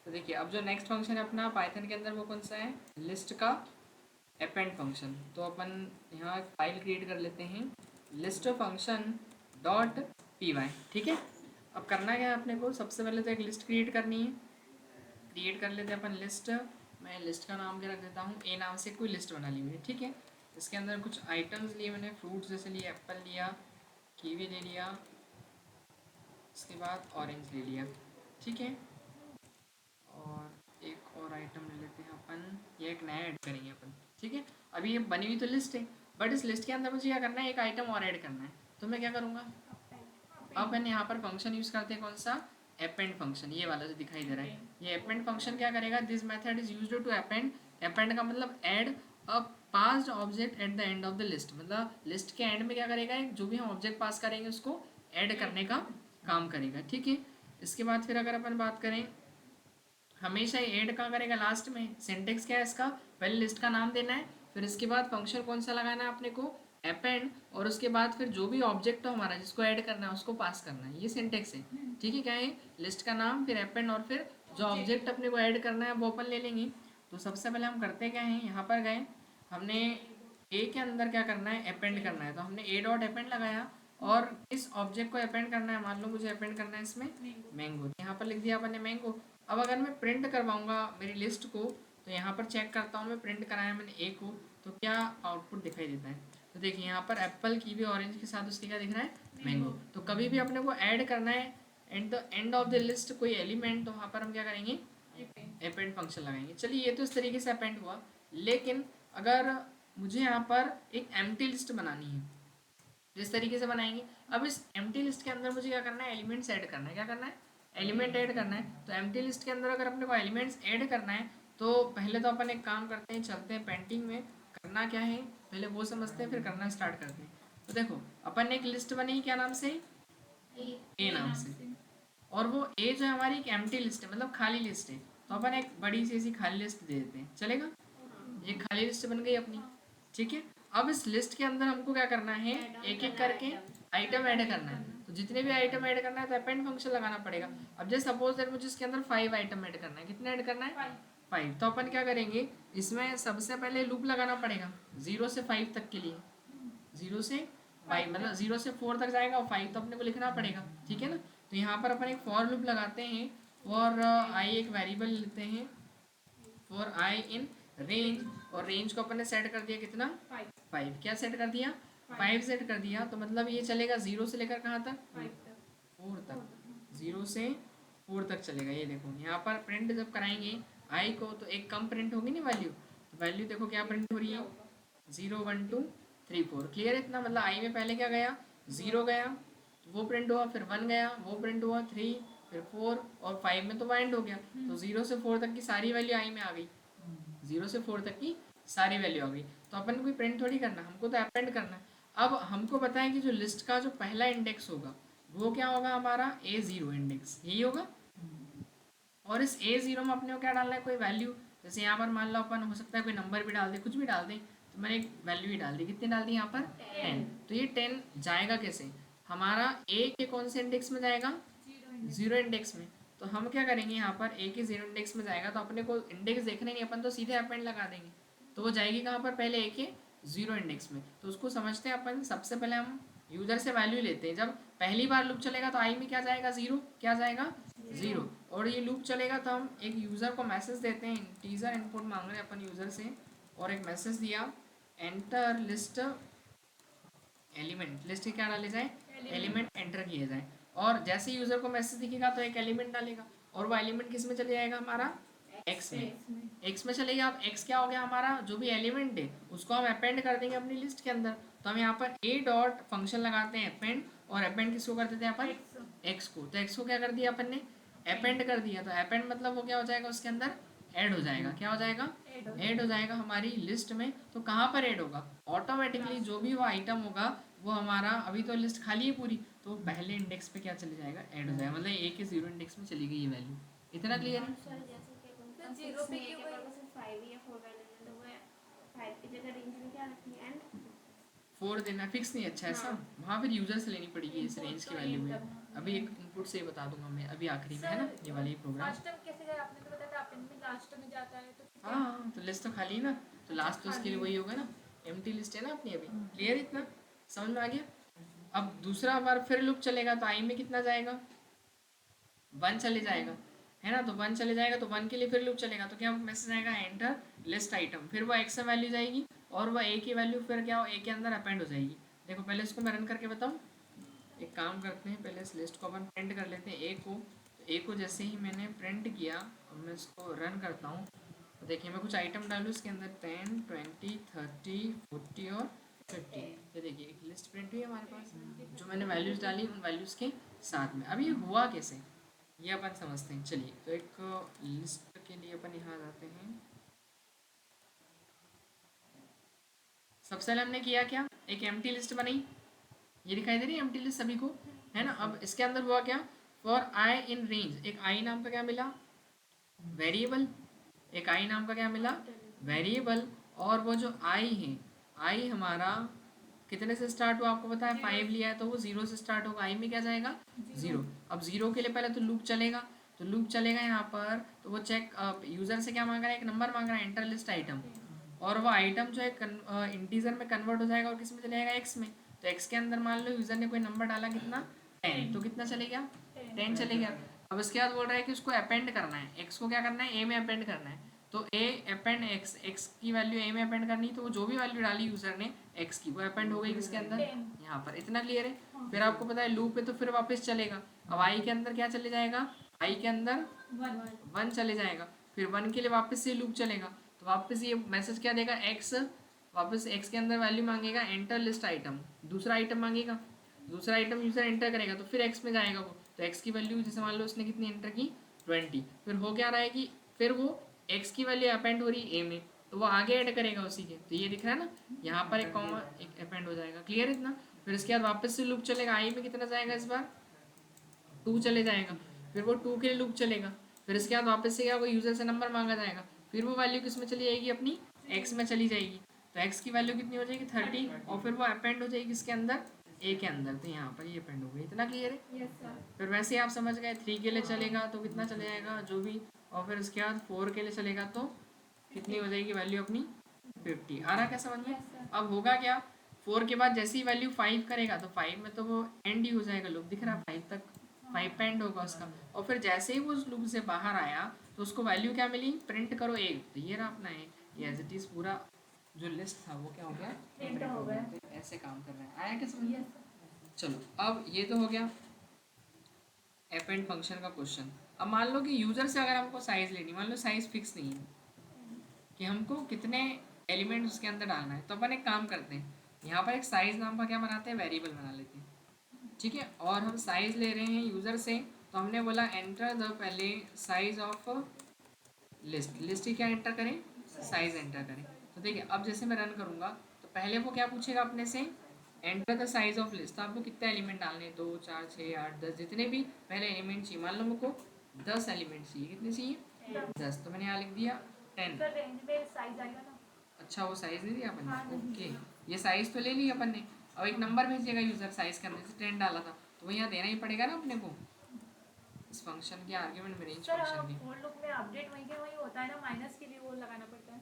तो देखिए अब जो नेक्स्ट फंक्शन है अपना पाइथन के अंदर वो कौन सा है, लिस्ट का अपेंड फंक्शन। तो अपन यहाँ फाइल क्रिएट कर लेते हैं list function dot P Y. ठीक है, अब करना क्या है अपने को, सबसे पहले तो एक लिस्ट क्रिएट करनी है। क्रिएट कर लेते हैं अपन लिस्ट। मैं लिस्ट का नाम क्या रख देता हूँ, ए नाम से कोई लिस्ट बना ली मैंने। ठीक है, इसके अंदर कुछ आइटम्स लिए मैंने, फ्रूट्स जैसे लिए, एप्पल लिया, कीवी ले लिया, इसके बाद ऑरेंज ले लिया। ठीक है, और एक और आइटम ले लेते हैं अपन, ये एक नया ऐड करेंगे अपन। ठीक है, अभी ये बनी हुई तो लिस्ट है, बट इस लिस्ट के अंदर मुझे क्या करना है, एक आइटम और ऐड करना है। तो मैं क्या करूँगा, अब मैंने यहाँ पर फंक्शन यूज़ करते हैं कौन सा, अपेंड फंक्शन, ये वाला जो दिखाई दे रहा है। ये अपेंड फंक्शन क्या करेगा, this method is used to append. Append का मतलब add a passed object at the end of the list, मतलब लिस्ट के एंड में क्या करेगा, जो भी हम ऑब्जेक्ट पास करेंगे उसको ऐड करने का काम करेगा। ठीक है, इसके बाद फिर अगर अपन बात करें, हमेशा ये ऐड कहाँ करेगा, लास्ट में। सिंटेक्स क्या है इसका, पहले लिस्ट का नाम देना है, फिर इसके बाद फंक्शन कौन सा लगाना है अपने को, अपेंड, और उसके बाद फिर जो भी ऑब्जेक्ट हो हमारा जिसको ऐड करना है उसको पास करना है। ये सिंटेक्स है। ठीक है, क्या है, लिस्ट का नाम, फिर अपेंड, और फिर जो ऑब्जेक्ट अपने को ऐड करना है वो अपन ले लेंगे। तो सबसे पहले हम करते क्या हैं, यहाँ पर गए, हमने ए के अंदर क्या करना है, अपेंड करना है। तो हमने ए डॉट अपेंड लगाया, और इस ऑब्जेक्ट को अपेंड करना है, मान लो मुझे अपेंड करना है इसमें मैंगो, यहाँ पर लिख दिया अपन ने मैंगो। अब अगर मैं प्रिंट करवाऊंगा मेरी लिस्ट को, तो यहाँ पर चेक करता हूँ, मैं प्रिंट कराया मैंने ए को, तो क्या आउटपुट दिखाई देता है। तो देखिए यहाँ पर एप्पल की भी ऑरेंज के साथ उसके क्या दिख रहा है, मैंगो। तो कभी भी अपने को ऐड करना है eight the end of the list कोई एलिमेंट, तो वहाँ पर हम क्या करेंगे, अपेंड फंक्शन लगाएंगे। चलिए ये तो इस तरीके से अपेंड हुआ, लेकिन अगर मुझे यहाँ पर एक एम्प्टी लिस्ट बनानी है, जिस तरीके से बनाएंगे, अब इस एम्प्टी लिस्ट के अंदर मुझे क्या करना है, एलिमेंट्स ऐड करना है। क्या करना है, एलिमेंट ऐड करना है। तो एम्प्टी लिस्ट के अंदर अगर अपने को एलिमेंट्स ऐड करना है, तो पहले तो अपन एक काम करते हैं, चलते हैं पेंटिंग में, करना क्या है पहले वो समझते हैं, फिर करना स्टार्ट करते हैं। तो देखो अपन ने एक लिस्ट बनी, क्या नाम से, ए नाम से, और वो ए जो है हमारी एक एम्प्टी लिस्ट है, मतलब खाली लिस्ट है। तो अपन एक बड़ी सी ऐसी खाली लिस्ट दे देते हैं, चलेगा। ये खाली लिस्ट बन गई अपनी। ठीक है, अब इस लिस्ट के अंदर हमको क्या करना है, एक एक करके आइटम ऐड करना है। तो जितने भी आइटम ऐड करना है तो अपेंड फंक्शन लगाना पड़ेगा। अब जैसे सपोज दैट मुझे इसके अंदर 5 आइटम ऐड करना है, कितने ऐड करना है, 5। तो अपन क्या करेंगे, इसमें सबसे पहले लूप लगाना पड़ेगा 0 से 5 तक के लिए। 0 से 5 मतलब 0 से 4 तक जाएगा, और 5 तो अपने को लिखना पड़ेगा। ठीक है ना, तो यहाँ पर अपन एक फॉर लूप लगाते हैं, और आई एक वेरिएबल लेते हैं, फॉर आई इन रेंज, और रेंज को अपन ने सेट कर दिया कितना, 5। क्या सेट कर दिया, 5 सेट कर दिया। तो मतलब ये चलेगा 0 से लेकर कहाँ तक, 4 तक। 0 से 4 तक चलेगा। ये देखो यहाँ पर प्रिंट जब कराएंगे आई को, तो एक कम प्रिंट होगी ना वैल्यू, तो वैल्यू देखो क्या प्रिंट हो रही है, 0 1 2 3 4। क्लियर है इतना, मतलब आई में पहले क्या गया, 0 गया, तो वो प्रिंट हुआ, फिर 1 गया, वो प्रिंट हुआ, 3, फिर 4, और 5 में तो वाइंड हो गया। तो 0 से 4 तक की सारी वैल्यू आई में आ गई, 0 से 4 तक की सारी वैल्यू आ गई। तो अपन को कोई प्रिंट थोड़ी करना, हमको तो अपेंड करना है। अब हमको पता है कि जो लिस्ट का जो पहला इंडेक्स होगा वो क्या होगा, हमारा A0 इंडेक्स, यही होगा। और इस A0 में अपने को क्या डालना है, कोई वैल्यू। जैसे यहाँ पर मान लो अपन हो सकता है कोई नंबर भी डाल दे, कुछ भी डाल दें। तो मैंने एक वैल्यू ही डाल दी, कितनी डाल दी यहाँ पर, 10। तो ये 10 जाएगा कैसे, हमारा ए के कौन से इंडेक्स में जाएगा, 0 इंडेक्स में। तो हम क्या करेंगे, यहाँ पर ए के 0 इंडेक्स में जाएगा, तो अपने को इंडेक्स देखने नहीं, अपन तो सीधे अपेंड लगा देंगे। तो वो जाएगी कहाँ पर, पहले ए के 0 इंडेक्स में। तो उसको समझते हैं अपन, सबसे पहले हम यूजर से वैल्यू लेते हैं। जब पहली बार लूप चलेगा तो आई में क्या जाएगा, 0, क्या जाएगा, 0। और ये लूप चलेगा तो हम एक यूज़र को मैसेज देते हैं, टीजर इनपुट मांग रहे हैं अपन यूज़र से, और एक मैसेज दिया, एंटर लिस्ट एलिमेंट, लिस्ट क्या डाले जाए, एलिमेंट एंटर किए जाए। और जैसे यूज़र को मैसेज दिखेगा तो एक एलिमेंट डालेगा, और वो एलिमेंट किस में चले जाएगा, हमारा एक्स में, एक्स में चलेगा। अब एक्स क्या हो गया, हमारा जो भी एलिमेंट है उसको हम अपेंड कर देंगे अपनी लिस्ट के अंदर। तो हम यहाँ पर ए डॉट फंक्शन लगाते हैं अपेंड, और अपेंड किसको कर देते हैं अपन, एक्स को। तो एक्स को क्या कर दिया अपन ने, अपेंड कर दिया। तो अपेंड मतलब वो क्या हो जाएगा, उसके अंदर ऐड हो जाएगा। क्या हो जाएगा, ऐड हो जाएगा हमारी लिस्ट में। तो कहाँ पर ऐड होगा, ऑटोमेटिकली जो भी वो आइटम होगा वो हमारा, अभी तो लिस्ट खाली है पूरी, तो पहले इंडेक्स पे क्या चले जाएगा, ऐड हो जाएगा। मतलब ए के 0 इंडेक्स में चली गई ये वैल्यू। इतना क्लियर है। सर जैसे कि तो जीरो पे क्यों गई, सिर्फ 5 या 4 वैल्यू है, तो वो 5 की जगह रेंज में क्या रखनी है, एंड 4 देना फिक्स नहीं, अच्छा ऐसा। वहाँ फिर यूजर से लेनी पड़ेगी इस रेंज की वैल्यू में। अभी एक इनपुट से ही बता दूंगा मैं, अभी आखिरी में है ना ये वाली प्रोग्राम। फर्स्ट टाइम कैसे गए आपने तो इनमें लास्ट में जाता है तो हाँ हाँ, तो लिस्ट तो खाली है ना, तो लास्ट तो इसके लिए वही होगा ना, एम्प्टी लिस्ट है ना अपनी अभी। क्लियर इतना, समझ में आ गया। अब दूसरा बार फिर लूप चलेगा तो आई में कितना जाएगा, 1 चले जाएगा, है ना। तो 1 चले जाएगा तो 1 के लिए फिर लूप चलेगा, तो क्या मैसेज आएगा, एंटर लिस्ट आइटम, फिर वो एक्स में वैल्यू जाएगी और वह ए की वैल्यू फिर क्या हो, ए के अंदर अपेंड हो जाएगी। देखो पहले इसको मैं रन करके बताऊँ। एक काम करते हैं, पहले इस लिस्ट को अपन प्रिंट कर लेते हैं ए को। तो ए को जैसे ही मैंने प्रिंट किया, अब मैं इसको रन करता हूँ। तो देखिए मैं कुछ आइटम डालूँ इसके अंदर, 10, 20, 30, 40 और 50। ये देखिए एक लिस्ट प्रिंट हुई है हमारे पास, जो मैंने वैल्यूज़ डाली उन वैल्यूज़ के साथ में। अब ये हुआ कैसे, ये अपन समझते हैं। चलिए तो एक लिस्ट के लिए अपन यहाँ जाते हैं। सबसे पहले हमने किया क्या, एक एम्प्टी लिस्ट बनाई, ये दिखाई दे रही है एम्प्टी लिस्ट सभी को, है ना। अब इसके अंदर हुआ क्या, फॉर आई इन रेंज, एक आई नाम का क्या मिला, वेरिएबल। एक आई नाम का क्या मिला, वेरिएबल। और वो जो आई है, आई हमारा कितने से स्टार्ट हुआ आपको पता है, 5 लिया है तो वो 0 से स्टार्ट होगा, आई में क्या जाएगा 0। अब 0 के लिए पहले तो लूप चलेगा, तो लूप चलेगा यहाँ पर, तो वो चेक यूज़र से क्या मांग रहा है, एक नंबर मांग रहा है, एंटर लिस्ट आइटम। और वो आइटम जो है इंटीजर में कन्वर्ट हो जाएगा और किस में चले जाएगा, एक्स में। तो एक्स के अंदर मान लो यूज़र ने कोई नंबर डाला कितना, 10, तो कितना चले गया, 10 चले गया। अब इसके बाद बोल रहा है कि उसको अपेंड करना है, एक्स को क्या करना है, ए में अपेंड करना है। तो ए अपेंड एक्स, एक्स की वैल्यू ए में अपेंड करनी, तो वो जो भी वैल्यू डाली यूज़र ने एक्स की, वो अपेंड हो गई किसके अंदर, यहाँ पर। इतना क्लियर है। फिर आपको पता है लूप है तो फिर वापस चलेगा। अब आई के अंदर क्या चले जाएगा, आई के अंदर 1 चले जाएगा, फिर 1 के लिए वापस से लूप चलेगा। तो वापस ये मैसेज क्या देगा, एक्स, वापस एक्स के अंदर वैल्यू मांगेगा, एंटर लिस्ट आइटम, दूसरा आइटम मांगेगा, दूसरा आइटम यूज़र एंटर करेगा तो फिर एक्स में जाएगा वो। तो एक्स की वैल्यू जैसे मान लो उसने कितनी एंटर की, 20। फिर हो क्या रहा है कि फिर वो एक्स की वैल्यू अपेंड हो रही है ए में, तो वो आगे ऐड करेगा उसी के। तो ये दिख रहा है ना, यहाँ पर एक कॉमा एक अपेंड हो जाएगा। क्लियर इतना। फिर इसके बाद वापस से लूप चलेगा, आई में कितना जाएगा इस बार, 2 चले जाएगा, फिर वो 2 के लिए लूप चलेगा। फिर इसके बाद वापस से क्या होगा, यूज़र से नंबर मांगा जाएगा, फिर वो वैल्यू किस में चली जाएगी, अपनी एक्स में चली जाएगी। तो एक्स की वैल्यू कितनी हो जाएगी, 30, और फिर वो अपेंड हो जाएगी इसके अंदर, ए के अंदर। तो यहाँ पर ये अपेंड हो गई। इतना क्लियर है। फिर वैसे ही आप समझ गए, 3 के लिए चलेगा तो कितना चले जाएगा जो भी, और फिर उसके बाद 4 के लिए चलेगा तो कितनी हो जाएगी वैल्यू अपनी, 50। आ रहा क्या समझ में। अब होगा क्या, 4 के बाद जैसे ही वैल्यू 5 करेगा तो 5 में तो वो एंड ही हो जाएगा लूप, दिख रहा है 5 तक, 5 पे एंड होगा उसका। और फिर जैसे ही वो उस लूप से बाहर आया तो उसको वैल्यू क्या मिली, प्रिंट करो 1। तो ये रहा अपना एक, ये एज इट इज़ पूरा जो लिस्ट था वो क्या हो गया, प्रिंट हो गया। तो ऐसे काम कर रहे हैं, आया क्या समझ में। चलो अब ये तो हो गया अपेंड फंक्शन का क्वेश्चन। अब मान लो कि यूज़र से अगर हमको साइज़ लेनी, मान लो साइज़ फिक्स नहीं है कि हमको कितने एलिमेंट उसके अंदर डालना है, तो अपन एक काम करते हैं, यहाँ पर एक साइज़ नाम का क्या बनाते हैं, वेरिएबल बना लेते हैं। ठीक है, और हम साइज़ ले रहे हैं यूज़र से, तो हमने बोला एंटर द पहले साइज़ ऑफ लिस्ट, लिस्ट की क्या एंटर करें, साइज़ एंटर करें। तो देखिए अब जैसे मैं रन करूँगा तो पहले वो क्या पूछेगा अपने से, enter the size of list. तो आपको कितने एलिमेंट डालने हैं, 2, 4, 6, 8, 10, जितने भी पहले एलिमेंट चाहिए। मान लो मुझको 10 एलिमेंट चाहिए, कितने चाहिए, 10। तो मैंने यहाँ लिख दिया 10। अच्छा वो साइज़ नहीं दिया अपन ने, ओके, ये साइज़ तो ले लिया अपन ने। अब एक नंबर भेजिएगा यूज़र साइज़ करने से 10 डाला था, तो वो यहाँ देना ही पड़ेगा ना अपने को, इस फंक्शन के आर्ग्यूमेंट में, रेंज फंक्शन की। फॉर लूप में अपडेट वहीं के वहीं होता है ना, माइनस के लिए वो लगाना पड़ता है,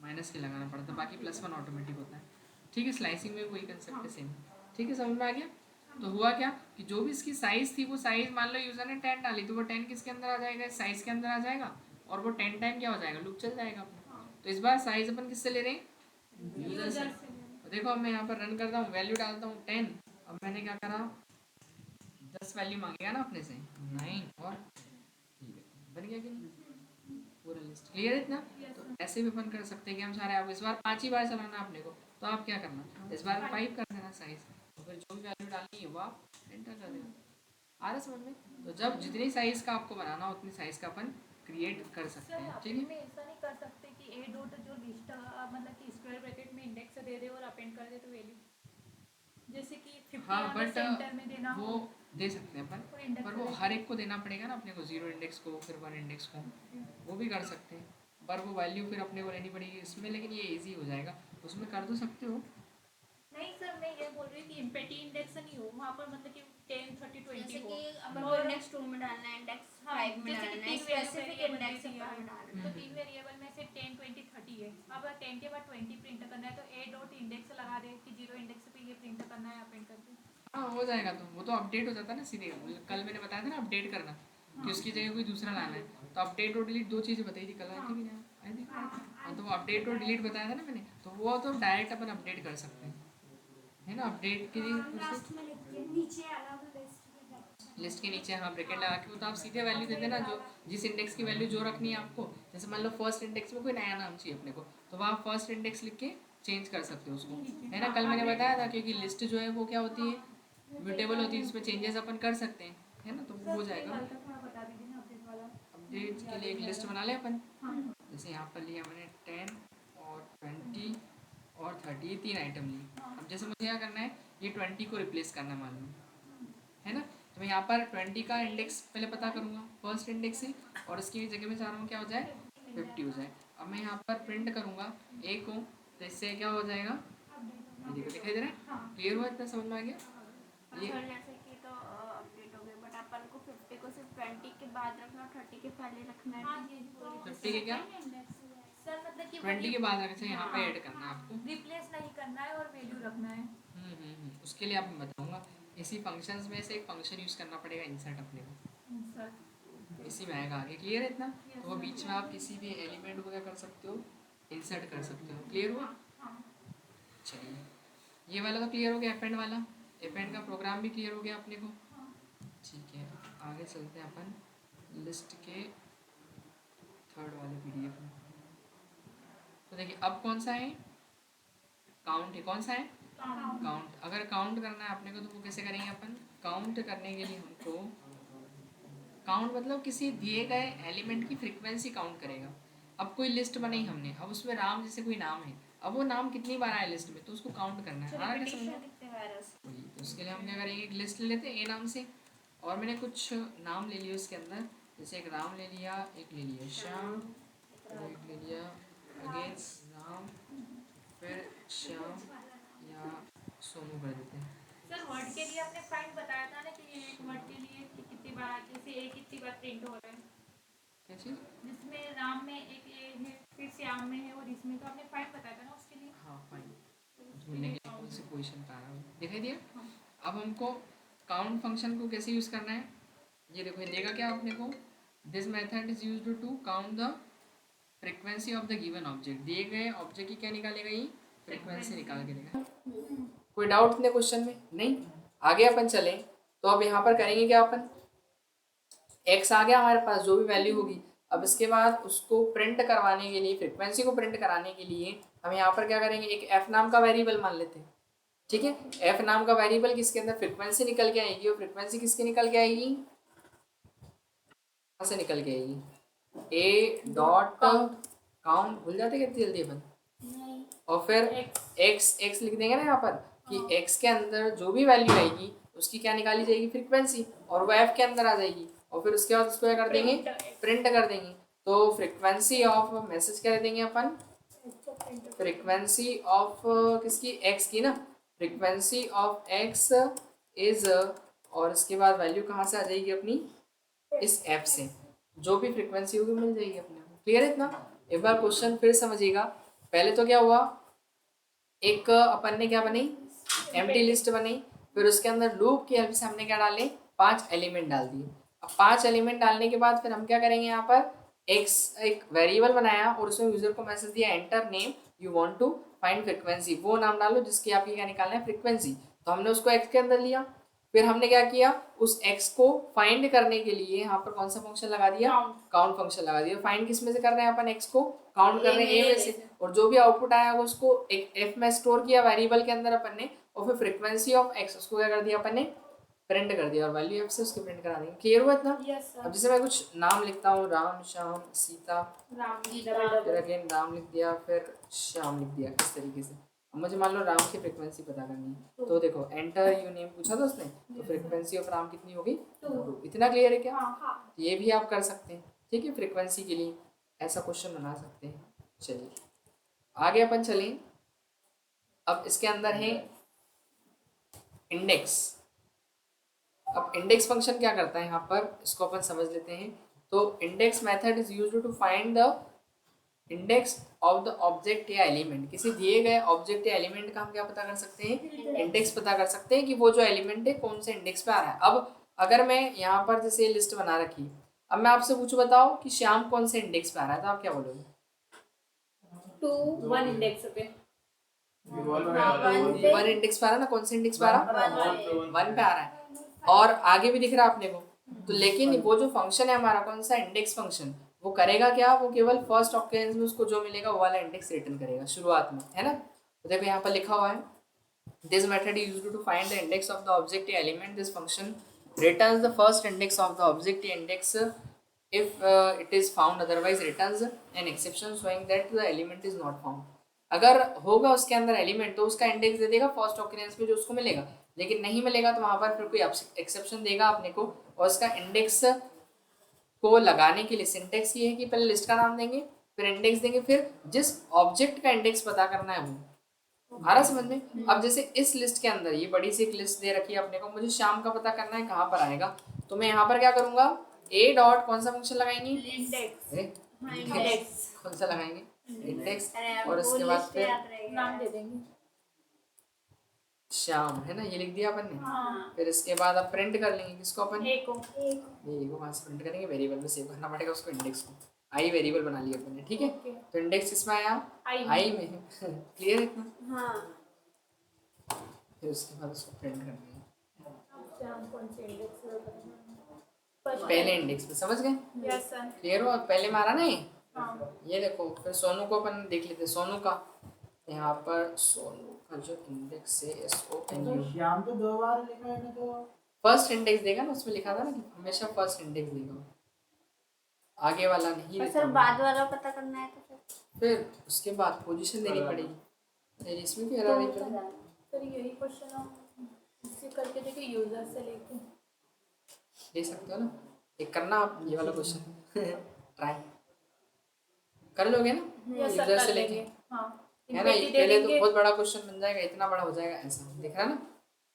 माइनस के लगाना पड़ता है, बाकी +1 ऑटोमेटिक होता है। ठीक है, स्लाइसिंग में वही कंसेप्ट है सेम। ठीक है, समझ में आ गया। तो हुआ क्या कि जो भी इसकी साइज़ थी, वो साइज़ मान लो यूज़र ने 10 डाली, तो वो 10 किसके अंदर आ जाएगा, साइज़ के अंदर आ जाएगा, और वो 10 टाइम क्या हो जाएगा, लूप चल जाएगा अपना। तो इस बार साइज़ अपन किससे ले रहे हैं, यूज़र से। तो देखो अब मैं यहाँ पर रन करता हूँ, वैल्यू डालता हूँ 10। अब मैंने क्या करा, 10 वैल्यू मांगेगा ना अपने से, 9 और ठीक है, बन गया कि नहीं पूरा लिस्ट। क्लियर है इतना। तो ऐसे भी अपन कर सकते हैं कि हम सारे, आप इस बार 5 ही बार चलाना अपने को, तो आप क्या करना, इस बार 5 कर देना साइज, तो फिर जो भी वैल्यू डालनी है वो आप एंटर कर देना। आ रहा समझ में। तो जब जितनी साइज का आपको बनाना हो उतनी साइज का अपन क्रिएट कर सकते हैं। ठीक है, ऐसा नहीं कर सकते कि ए डॉट जो लिस्ट मतलब कि स्क्वायर ब्रैकेट में इंडेक्स दे दे और अपेंड कर दे तो वैल्यू, जैसे कि 50 हाँ यहाँ पे बट सेंटर में देना वो हो, दे सकते हैं अपन, और इंडेक्स पर वो हर एक को देना पड़ेगा ना अपने को, 0 इंडेक्स को फिर 1 इंडेक्स को, वो भी कर सकते हैं, पर वो वैल्यू फिर अपने को लेनी पड़ेगी इसमें। लेकिन ये इजी हो जाएगा, उसमें कर तो सकते हो। नहीं सर, मैं ये बोल रही हूँ कि इम्पेटी इंडेक्स नहीं हो वहाँ पर, मतलब कि 10, 30, 20 जैसे हो, कि अपन को इंडेक्स 2 में डालना है, इंडेक्स 5 में जैसे कि डालना है, तीन स्पेसिफिक variable इंडेक्स दे दिया है, तो 3 वेरिएबल में से 10, 20, 30 है। अब 10 के बाद 20 प्रिंट करना है तो ए डॉट इंडेक्स लगा दे कि 0 इंडेक्स पे ये प्रिंट करना है अपेंड करके। हाँ हो जाएगा, तो वो तो अपडेट हो जाता है ना सीधे। कल मैंने बताया था ना अपडेट करना, कि उसकी जगह कोई दूसरा लाना है। तो अपडेट और डिलीट दो चीज़ें बताई थी कल, आई थी कि नहीं आई थी? हाँ, तो अपडेट और डिलीट बताया था ना मैंने, तो वो तो डायरेक्ट अपन अपडेट कर सकते हैं, है ना। अपडेट के लिए लिस्ट के नीचे हाँ ब्रैकेट लगा के, वो तो आप सीधे वैल्यू दे देना, जो जिस इंडेक्स की वैल्यू जो रखनी है आपको। जैसे मान लो फर्स्ट इंडेक्स में कोई नया नाम चाहिए अपने को, तो वहाँ फर्स्ट इंडेक्स लिख के चेंज कर सकते हो उसको, है ना। कल मैंने बताया था, क्योंकि लिस्ट जो है वो क्या होती है, म्यूटेबल होती है, जिसमें चेंजेस अपन कर सकते हैं, है ना। तो वो हो जाएगा। अपडेट के लिए एक लिस्ट बना ले अपन। जैसे यहाँ पर लिया मैंने 10 और 20 और 30, 3 आइटम लिए। अब जैसे मुझे क्या करना है, ये 20 को रिप्लेस करना मान लो, है ना। तो मैं यहाँ पर 20 का इंडेक्स पहले पता करूँगा, फर्स्ट इंडेक्स है, और इसकी जगह में चाह रहा हूँ क्या हो जाए, 50 हो जाए। अब मैं यहाँ पर प्रिंट करूँगा ए को, तो इससे क्या हो जाएगा, ये देखो दिखाई दे रहा है, क्लियर हुआ, इतना समझ में आ गया। ये जैसे कि तो अपडेट हो गए, बट अपन को 50 को सिर्फ 20 के बाद रखना और 30 के पहले रखना है। 50 के क्या, सर मतलब कि 20 के बाद रखना है, यहाँ पे ऐड करना है आपको, रिप्लेस नहीं करना है और वैल्यू रखना है। उसके लिए आप मैं बताऊँगा। इसी फंक्शंस में से एक फंक्शन यूज़ करना पड़ेगा, इंसर्ट अपने को, सर इसी में आएगा आगे, क्लियर है इतना। तो वो बीच में आप किसी भी एलिमेंट को क्या कर सकते हो, इंसर्ट कर सकते हो, क्लियर हुआ। चलिए ये वाला तो क्लियर हो गया, अपेंड वाला, अपेंड का प्रोग्राम भी क्लियर हो गया अपने को। ठीक है, आगे चलते हैं अपन लिस्ट के थर्ड वाले पीडीएफ में। तो देखिए अब कौन सा है, काउंट है, कौन सा है, काउंट। अगर काउंट करना है अपने को तो वो कैसे करेंगे अपन, काउंट करने के लिए हमको, काउंट मतलब किसी दिए गए एलिमेंट की फ्रीक्वेंसी काउंट करेगा। अब कोई लिस्ट बनाई हमने, अब उसमें राम जैसे कोई नाम है, अब वो नाम कितनी बार आया लिस्ट में, तो उसको काउंट करना है, हाँ कैसे समझो। तो उसके लिए हम क्या करेंगे, एक लिस्ट ले लेते हैं ए नाम से, और मैंने कुछ नाम ले लिया उसके अंदर, जैसे एक राम ले लिया, एक ले लिया श्याम, और एक ले लिया अगेन राम, फिर श्याम या सोनू कर देते हैं। सर वर्ड के लिए आपने फाइंड बताया था ना कि ये एक वर्ड के लिए कि कितनी बार, जैसे ए कितनी बार प्रिंट हो रहा है, क्या चीज़, जिसमें राम में एक ए है, फिर श्याम में है, और इसमें तो आपने फाइंड बताया था ना उसके लिए। हाँ फाइन, ढूंढने के लिए कौन सी पोजीशन पे आ रहा है दिखाई दिया। अब हमको काउंट फंक्शन को कैसे यूज़ करना है, ये देखो, ये देगा क्या अपने को, this method is used to count the frequency of the given object, दिए गए ऑब्जेक्ट की क्या निकालेगा, ये फ्रीक्वेंसी निकाल के देगा। कोई डाउट इतने क्वेश्चन में नहीं, आगे अपन चलें। तो अब यहाँ पर करेंगे क्या अपन, एक्स आ गया हमारे पास, जो भी वैल्यू होगी। अब इसके बाद उसको प्रिंट करवाने के लिए, फ्रीक्वेंसी को प्रिंट कराने के लिए हम यहाँ पर क्या करेंगे, एक एफ नाम का वेरिएबल मान लेते हैं, ठीक है। एफ नाम का वेरिएबल किसके अंदर फ्रीक्वेंसी निकल के आएगी, और फ्रीक्वेंसी किसकी निकल के आएगी, कहाँ से निकल के आएगी, ए डॉट काउंट, भूल जाते कितनी जल्दी अपन, और फिर एक्स एक्स लिख देंगे ना यहाँ पर, कि एक्स के अंदर जो भी वैल्यू आएगी उसकी क्या निकाली जाएगी, फ्रीक्वेंसी, और वो एफ के अंदर आ जाएगी, और फिर उसके बाद उसको क्या कर देंगे, प्रिंट कर देंगे। तो फ्रीक्वेंसी ऑफ मैसेज क्या देंगे अपन, फ्रीक्वेंसी ऑफ किसकी, एक्स की ना, फ्रीक्वेंसी ऑफ एक्स इज, और इसके बाद वैल्यू कहाँ से आ जाएगी अपनी, इस एफ से, जो भी फ्रीक्वेंसी होगी मिल जाएगी अपने को, क्लियर है इतना। एक बार क्वेश्चन फिर समझिएगा। पहले तो क्या हुआ, एक अपन ने क्या बनाई, एम्प्टी लिस्ट बनाई, फिर उसके अंदर लूप की हेल्प से हमने क्या डाले, 5 एलिमेंट डाल दिए। अब 5 एलिमेंट डालने के बाद फिर हम क्या करेंगे, यहाँ पर एक वेरिएबल बनाया, और उसमें यूजर को मैसेज दिया, enter name you want to find frequency, वो नाम डालो जिसकी आपकी क्या निकालना है, फ्रीक्वेंसी। तो हमने उसको एक्स के अंदर लिया, फिर हमने क्या किया, उस एक्स को फाइंड करने के लिए यहाँ पर कौन सा फंक्शन लगा दिया, काउंट फंक्शन लगा दिया। फाइंड किस में से कर रहे हैं अपन, एक्स को काउंट कर रहे हैं ए में से, और जो भी आउटपुट आया वो उसको एक एफ में स्टोर किया वेरिएबल के अंदर अपन ने, और फिर फ्रीक्वेंसी ऑफ एक्स उसको क्या कर दिया अपन ने, प्रिंट कर दिया, और वैल्यू एफ से उसके प्रिंट करा देंगे। क्लियर हुआ इतना। अब जैसे मैं कुछ नाम लिखता हूँ, राम श्याम सीता, फिर अगेन राम लिख दिया, फिर श्याम लिख दिया, इस तरीके से। अब मुझे मान लो राम की फ्रीक्वेंसी पता करनी है, तो देखो एंटर यू नेम पूछा था उसने, तो फ्रीक्वेंसी ऑफ राम कितनी होगी, 2। इतना क्लियर है क्या, तो ये भी आप कर सकते हैं, ठीक है। फ्रीक्वेंसी के लिए ऐसा क्वेश्चन बना सकते हैं। चलिए आगे अपन चलें। अब इसके अंदर है इंडेक्स। अब इंडेक्स फंक्शन क्या करता है, यहाँ पर इसको अपन समझ लेते हैं। तो index method is used to find the index of the object या एलिमेंट। किसी दिए गए ऑब्जेक्ट या एलिमेंट का हम क्या पता कर सकते हैं, इंडेक्स पता कर सकते हैं कि वो जो एलिमेंट है कौन से इंडेक्स पे आ रहा है। अब अगर मैं यहाँ पर जैसे लिस्ट बना रखी, अब मैं आपसे पूछूं बताओ कि श्याम कौन से इंडेक्स पे आ रहा है, तो आप क्या बोलोगे? 2 1 इंडेक्स पे। वन इंडेक्स पे आ रहा है ना, कौन से इंडेक्स पे आ रहा है, वन पे आ रहा है, और आगे भी दिख रहा है अपने को। तो लेकिन वो जो फंक्शन है हमारा कौन सा, इंडेक्स फंक्शन, वो करेगा क्या, वो केवल फर्स्ट ऑक्युरेंस में उसको जो मिलेगा वो वाला इंडेक्स रिटर्न करेगा शुरुआत में, है ना। तो देखो यहाँ पर लिखा हुआ है, this method is used to find the index of the object element, this function returns the first index of the object index, if it is found otherwise returns an exception showing that the element is not found। अगर होगा उसके अंदर element तो उसका index दे देगा first occurrence पे जो उसको मिलेगा, लेकिन नहीं मिलेगा तो वहां पर फिर कोई एक्सेप्शन देगा अपने को, और उसका इंडेक्स को लगाने के लिए सिंटेक्स ये है कि पहले लिस्ट का नाम देंगे, फिर इंडेक्स देंगे, फिर जिस ऑब्जेक्ट का इंडेक्स पता करना है वो। आ रहा समझ में? अब जैसे इस लिस्ट के अंदर ये बड़ी सी एक लिस्ट दे रखी है अपने को, मुझे शाम का पता करना है कहाँ पर आएगा, तो मैं यहाँ पर क्या करूंगा, ए डॉट कौन सा फंक्शन लगाएंगे, इंडेक्स। कौन सा लगाएंगे, इंडेक्स, और इसके बाद फिर नाम दे देंगे श्याम, है ना, ये लिख दिया अपन ने। हाँ। फिर इसके बाद अब प्रिंट कर लेंगे किसको, अपन ए को ये को वहाँ से प्रिंट करेंगे, वेरिएबल में सेव करना पड़ेगा उसको, इंडेक्स को आई वेरिएबल बना लिया अपन ने, ठीक है। तो इंडेक्स किसमें आया, आई में है क्लियर इतना। हाँ फिर उसके बाद उसको प्रिंट कर देंगे कौन से इंडेक्स पहले इंडेक्स में, समझ गए? Yes sir. क्लियर हुआ? पहले मारा ना हाँ। ये देखो, फिर सोनू को अपन देख लेते हैं, सोनू का यहाँ पर सोनू का जो इंडेक्स है SONU, श्याम तो 2 बार लिखा है ना, तो फर्स्ट इंडेक्स देगा ना, उसमें लिखा था ना कि हमेशा फर्स्ट इंडेक्स देगा, आगे वाला नहीं और लिखा सर हुआ। बाद वाला पता करना है तो फिर उसके बाद पोजीशन देनी पड़ेगी, फिर इसमें भी एरर नहीं चलेगा। सर यही क्वेश्चन हम इससे करके देखिए, यूजर से लेके दे सकते हो ना, एक करना आप ये वाला क्वेश्चन ट्राई कर लोगे ना, यस यूजर सर से कर लेके, लेंगे। हाँ है ना। ये इम्पेटी दे पहले तो देंगे बहुत बड़ा क्वेश्चन बन जाएगा, इतना बड़ा हो जाएगा ऐसा, दिख रहा है ना।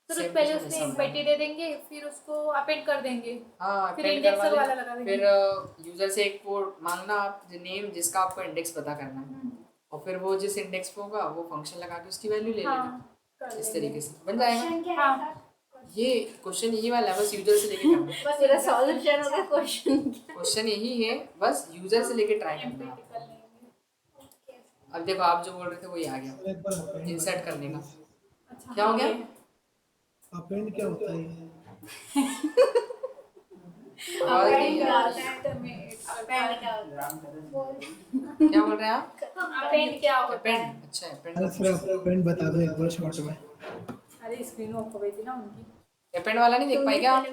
सर Same पहले question उसमें ऐसा इम्पेटी दे देंगे, फिर उसको अपेंड कर देंगे, हाँ फिर append इंडेक्स करवा वाला देना। लगा देंगे। फिर यूजर से एक वो मांगना आप नेम जिसका आपको इंडेक्स पता करना है, और फिर वो जिस इंडेक्स पे होगा वो फंक्शन लगा के उसकी वैल्यू ले लेना, हाँ कर इस लेंगे। तरीके से बन जाएगा। हाँ ये क्वेश्चन यही वाला है, बस यूजर से लेके करना है। बस मेरा सॉल्यूशन होगा क्वेश्चन क्वेश्चन यही है, बस यूजर से लेके ट्राई करना है। इम्पेटी कर लेंगे। अब देखो आप जो बोल रहे थे वो ये आ गया, एक बार append इंसर्ट करने का। अच्छा क्या हो हाँ, गया? ये। append क्या होता है? आवाज नहीं आ रही। सिस्टम में क्या बोल रहे हैं आप? अपेंड क्या होता है? अपेंड, अच्छा अपेंड। अरे फिर append बता दो एक बार शॉर्ट में। अरे स्क्रीन ऑफ हो गई थी ना उनकी। अपेंड वाला नहीं देख पाए क्या आप?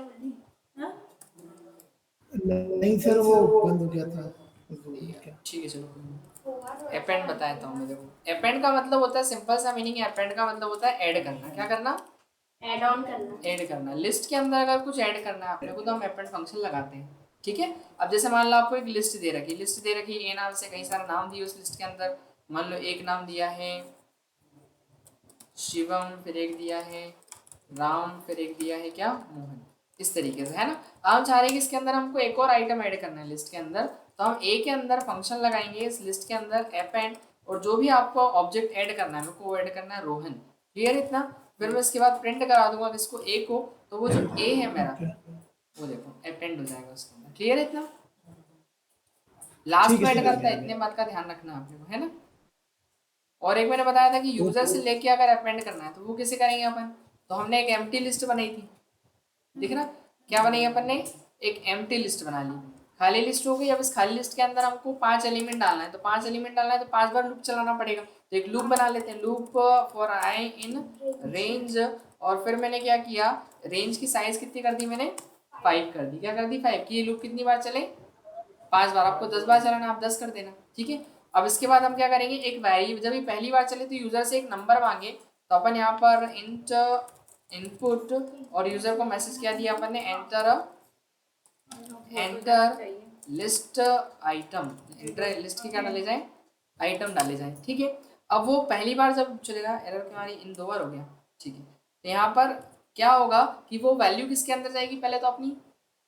हाँ? नहीं सर, वो बंद हो गया था। क्या ठीक है चलो, अपेंड बताता हूँ मैं। देखो अपेंड का मतलब होता है, सिंपल सा मीनिंग है अपेंड का मतलब होता है ऐड करना। क्या करना? ऐड ऑन करना। ऐड करना। लिस्ट के अंदर अगर कुछ ऐड करना है अपने को तो हम अपेंड फंक्शन लगाते हैं, ठीक है। अब जैसे मान लो आपको एक लिस्ट दे रखी, ए नाम से कई सारे नाम दिए उस लिस्ट के अंदर। मान लो एक नाम दिया है शिवम, फिर एक दिया है राम, फिर एक दिया है क्या, मोहन, इस तरीके से, है ना। हम चाह रहे हैं कि इसके अंदर हमको एक और आइटम ऐड करना है लिस्ट के अंदर, तो हम ए के अंदर फंक्शन लगाएंगे इस लिस्ट के अंदर अपेंड, और जो भी आपको ऑब्जेक्ट ऐड करना है, मेरे को वो ऐड करना है रोहन। क्लियर इतना? फिर मैं इसके बाद प्रिंट करा दूंगा इसको ए को, तो वो जो ए है मेरा वो देखो अपेंड हो जाएगा उसके अंदर। क्लियर इतना? लास्ट में ऐड करता है, इतने बात का ध्यान रखना आपने को, है ना। और एक मैंने बताया था कि यूजर से लेके अगर अपेंड करना है तो वो कैसे करेंगे अपन, तो हमने एक एम्प्टी लिस्ट बनाई थी, दिख रहा क्या बनाई अपन ने, एक एम्प्टी लिस्ट बना ली, खाली लिस्ट हो गई। अब इस खाली लिस्ट के अंदर हमको 5 एलिमेंट डालना है, तो 5 एलिमेंट डालना है तो 5 बार लूप चलाना पड़ेगा। तो एक लूप बना लेते हैं, loop for I in range, और फिर मैंने क्या किया, रेंज की साइज कितनी कर दी मैंने, 5 कर दी। क्या कर दी, 5 की। ये लूप कितनी बार चले, 5 बार। आपको 10 बार चलाना, आप 10 कर देना, ठीक है। अब इसके बाद हम क्या करेंगे, एक वैल्यू, जब ये पहली बार चले तो यूजर से एक नंबर मांगे, तो अपन यहाँ पर इंट इनपुट, और यूजर को मैसेज क्या दिया अपन ने, enter list item, enter list के क्या डाले जाए, आइटम डाले जाए, ठीक है। अब वो पहली बार जब चलेगा, एरर हमारी इन 2 बार हो गया, ठीक है। तो यहाँ पर क्या होगा कि वो वैल्यू किसके अंदर जाएगी, पहले तो अपनी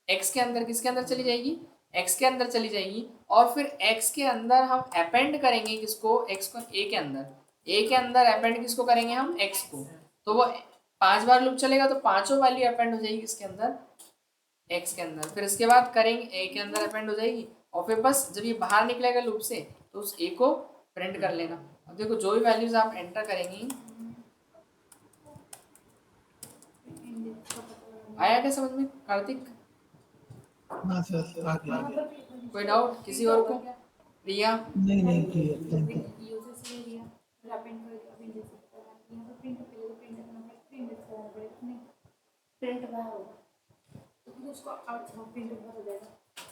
एक्स के अंदर, किसके अंदर चली जाएगी, x के अंदर चली जाएगी और फिर x के अंदर हम अपेंड करेंगे किसको, x को a के अंदर, a के अंदर अपेंड किसको करेंगे हम, x को। तो वो 5 बार लूप चलेगा तो पांचों वैल्यू अपेंड हो जाएगी किसके अंदर, x के अंदर। फिर इसके बाद करेंगे a के अंदर अपेंड हो जाएगी और फिर बस जब ये बाहर निकलेगा लूप से तो उस a को प्रिंट कर लेना। अब देखो जो भी वैल्यूज आप एंटर करेंगी, आया क्या समझ में कार्तिक? हाँ सर आ गया। कोई डाउट किसी और को? रिया? नहीं क्लियर, थैंक यू।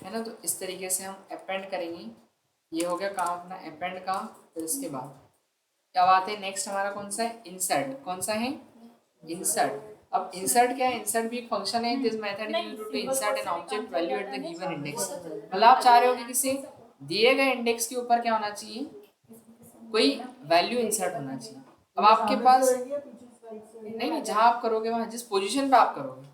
है ना, तो इस तरीके से हम अपेंड करेंगे। ये हो गया काम अपना अपेंड का। फिर इसके बाद क्या बात है, नेक्स्ट हमारा कौन सा है, इंसर्ट। कौन सा है, इंसर्ट। अब इंसर्ट क्या है, इंसर्ट भी एक फंक्शन है। This method is used to insert an object value at the given index. मतलब आप चाह रहे हो कि किसी दिए गए इंडेक्स के ऊपर क्या होना चाहिए, कोई वैल्यू इंसर्ट होना चाहिए। अब आपके पास नहीं, जहां आप करोगे वहां जिस पोजीशन पे आप करोगे,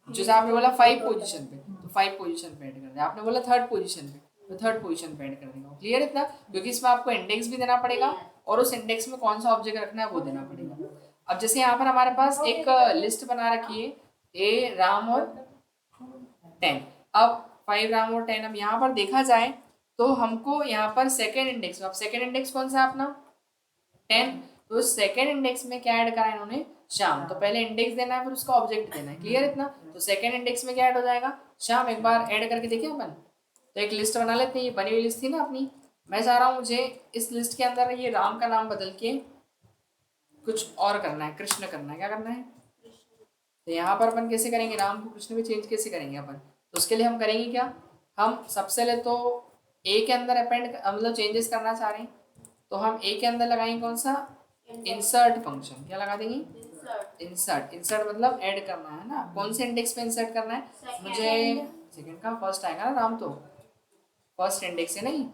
जैसे आपने बोला 5 पोजीशन पे तो 5 पोजीशन पे ऐड कर दें, आपने बोला 3rd पोजीशन पे तो 3rd पोजीशन पे ऐड कर देंगे। क्लियर इतना, क्योंकि इसमें आपको इंडेक्स भी देना पड़ेगा और उस इंडेक्स में कौन सा ऑब्जेक्ट रखना है वो देना पड़ेगा। अब जैसे यहाँ पर हमारे पास एक लिस्ट बना रखी है, ए राम और 10। अब 5 राम और 10, अब यहाँ पर देखा जाए तो हमको यहाँ पर सेकेंड इंडेक्स, अब सेकेंड इंडेक्स कौन सा है अपना 10, तो सेकेंड इंडेक्स में क्या ऐड करा है इन्होंने, श्याम। तो पहले इंडेक्स देना है फिर उसका ऑब्जेक्ट देना है। क्लियर इतना, तो सेकेंड इंडेक्स में क्या ऐड हो जाएगा, श्याम। एक बार ऐड करके देखिए अपन। तो एक लिस्ट बना लेते हैं, ये बनी हुई लिस्ट थी ना अपनी। मैं चाह रहा हूँ मुझे इस लिस्ट के अंदर ये राम का नाम बदल के कुछ और करना है, कृष्ण करना है। क्या करना है, तो यहाँ पर अपन कैसे करेंगे, राम को कृष्ण में चेंज कैसे करेंगे अपन, तो उसके लिए हम करेंगे क्या, हम सबसे पहले तो ए के अंदर अपेंड मतलब चेंजेस करना चाह रहे हैं तो हम ए के अंदर लगाएंगे कौन सा, इंसर्ट फंक्शन। क्या लगा देंगे, इंसर्ट। इंसर्ट मतलब ऐड करना है ना, कौन से इंडेक्स पे इंसर्ट करना है, मुझे सेकंड का फर्स्ट आएगा ना राम, तो फर्स्ट इंडेक्स है नहीं,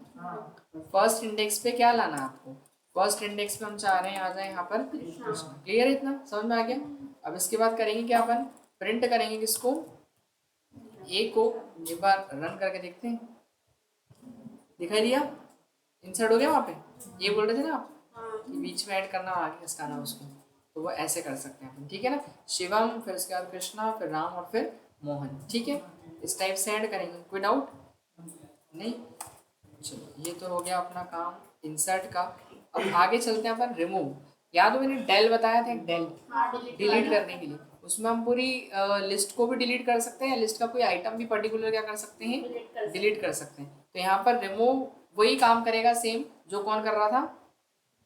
फर्स्ट इंडेक्स पे क्या लाना है आपको, फर्स्ट इंडेक्स पे हम चाह रहे हैं आ जाए यहाँ पर कृष्ण। क्लियर है इतना, समझ में आ गया। अब इसके बाद करेंगे क्या अपन, प्रिंट करेंगे किसको, ए को। एक बार रन करके देखते हैं, दिखाई दिया, इंसर्ट हो गया वहाँ पे। ये बोल रहे थे ना आप कि बीच में ऐड करना आगे इसका नाम उसको, तो वो ऐसे कर सकते हैं अपन। ठीक है ना, शिवम, फिर उसके बाद कृष्णा, फिर राम और फिर मोहन। ठीक है, इस टाइप से ऐड करेंगे। कोई डाउट नहीं, चलो ये तो हो गया अपना काम इंसर्ट का। अब आगे चलते हैं अपन रिमूव। याद हो मैंने डेल बताया था, डेल डिलीट करने के लिए, उसमें हम पूरी लिस्ट को भी डिलीट कर सकते हैं, लिस्ट का कोई आइटम भी पर्टिकुलर क्या कर सकते हैं, डिलीट कर सकते हैं। तो यहाँ पर रिमूव वही काम करेगा सेम जो कौन कर रहा था,